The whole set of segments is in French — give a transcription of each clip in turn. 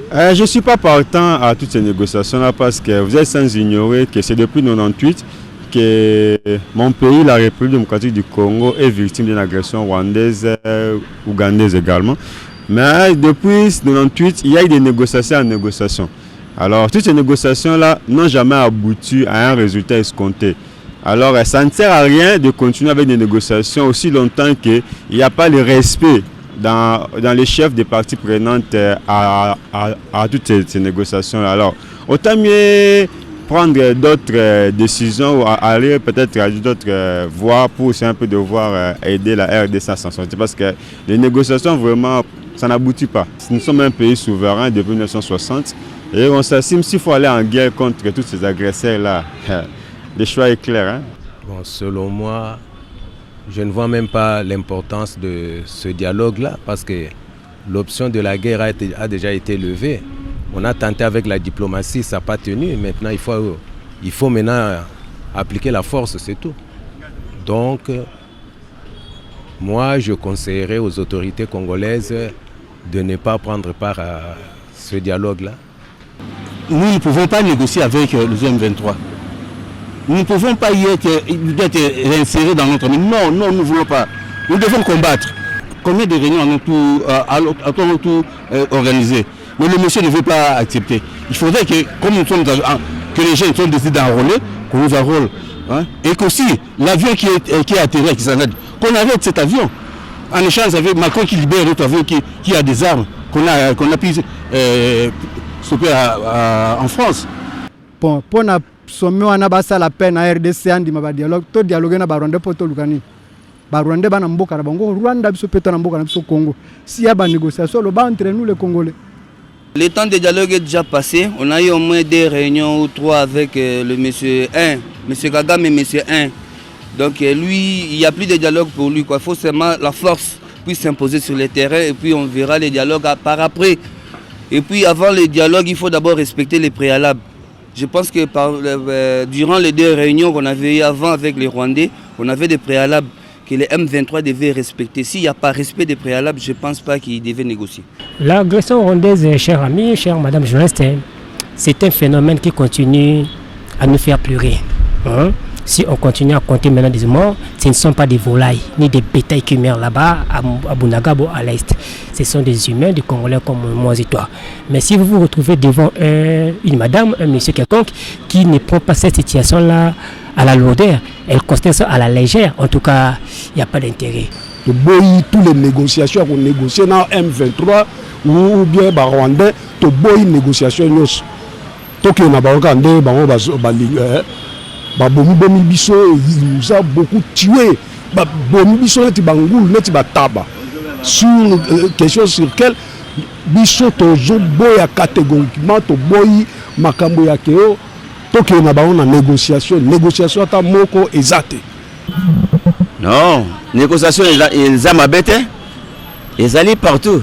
Je ne suis pas partant à toutes ces négociations-là parce que vous êtes sans ignorer que c'est depuis 1998 que mon pays, la République démocratique du Congo, est victime d'une agression rwandaise, ougandaise également. Mais depuis 1998, il y a eu des négociations en négociation. Alors, toutes ces négociations-là n'ont jamais abouti à un résultat escompté. Alors, ça ne sert à rien de continuer avec des négociations aussi longtemps qu'il n'y a pas le respect dans les chefs des parties prenantes à toutes ces négociations-là. Alors, autant mieux prendre d'autres décisions ou aller peut-être à d'autres voies pour aussi un peu devoir aider la RDC à s'en sortir. Parce que les négociations, vraiment, ça n'aboutit pas. Nous sommes un pays souverain depuis 1960 et on s'assume s'il faut aller en guerre contre tous ces agresseurs-là. Le choix est clair. Hein? Bon, selon moi, je ne vois même pas l'importance de ce dialogue-là parce que l'option de la guerre a déjà été levée. On a tenté avec la diplomatie, ça n'a pas tenu. Maintenant, il faut maintenant appliquer la force, c'est tout. Donc, moi, je conseillerais aux autorités congolaises de ne pas prendre part à ce dialogue-là. Nous ne pouvons pas négocier avec le M23. Nous ne pouvons pas y être réinsérés dans notre pays. Non, nous ne voulons pas. Nous devons combattre. Combien de réunions avons-nous tout organisé? Mais le monsieur ne veut pas accepter. Il faudrait que, comme nous sommes, que les gens sont décidés d'enrôler, qu'on nous enrôle. Hein? Et qu'aussi, l'avion qui est atterri à Kisangani, qu'on arrête cet avion. En échange avec Macron qui libère notre avion qui a des armes, qu'on a pu stopper en France. Bon, pour na sommet wana basa la peine à RDC andi ma dialogue, to dialogue na Rwanda poto lukani. Rwanda bana mboka na bango, Rwanda biso peta na mboka na biso Congo. Si y a ba négociation le ba entre nous les Congolais. Le temps de dialogue est déjà passé. On a eu au moins 2 réunions ou 3 avec le monsieur 1, monsieur Kagame et monsieur 1. Donc lui, il n'y a plus de dialogue pour lui. Il faut seulement la force puisse s'imposer sur le terrain et puis on verra les dialogues par après. Et puis avant le dialogue, il faut d'abord respecter les préalables. Je pense que durant les 2 réunions qu'on avait eues avant avec les Rwandais, on avait des préalables que les M23 devaient respecter. S'il n'y a pas respect des préalables, je ne pense pas qu'ils devaient négocier. L'agression rwandaise, chère amie, chère madame journaliste, c'est un phénomène qui continue à nous faire pleurer. Hein? Si on continue à compter maintenant des morts, ce ne sont pas des volailles, ni des bétails qui meurent là-bas, à Bunagabo, à l'Est. Ce sont des humains, des Congolais comme moi et toi. Mais si vous vous retrouvez devant une madame, un monsieur quelconque, qui ne prend pas cette situation-là à la lourdeur, elle considère ça à la légère, en tout cas, il n'y a pas d'intérêt. Toutes les négociations qu'on négocie dans M23 ou bien Rwandais, toutes les négociations, tout ce il nous a beaucoup tué. Sur question sur laquelle biso tozo boya catégoriquement to boyi makambo ya keo toke na ba on négociation ata moko ezate. Non, négociation ils amabete ezali partout.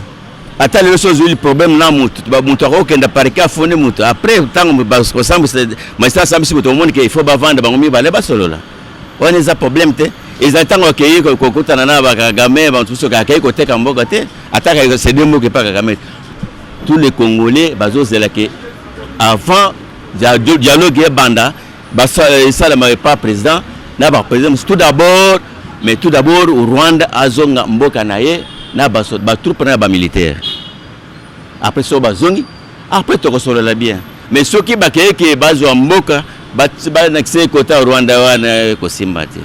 Ata les choses le problème na mutu ba mutu akokenda parika fone mutu après tango ba ressemble mais ça semble si tout le monde qu'il faut ba vendre bango mi ba leba solo là. On a des problèmes te. Ils attendent que kokutana na ba Kagame ba tout ce ka kay côté Kamboga te ataka c'est deux mots que pas Kagame. Tous les Congolais bazo c'est là que avant dialogue et banda ba ça le pas président na ba président tout d'abord au Rwanda azonga mboka naye na ba troupe na ba militaire. Après ça bazongi après to solo la bien. Mais ceux qui ba ke bazo mboka ba na côté Rwanda wana ko simbati.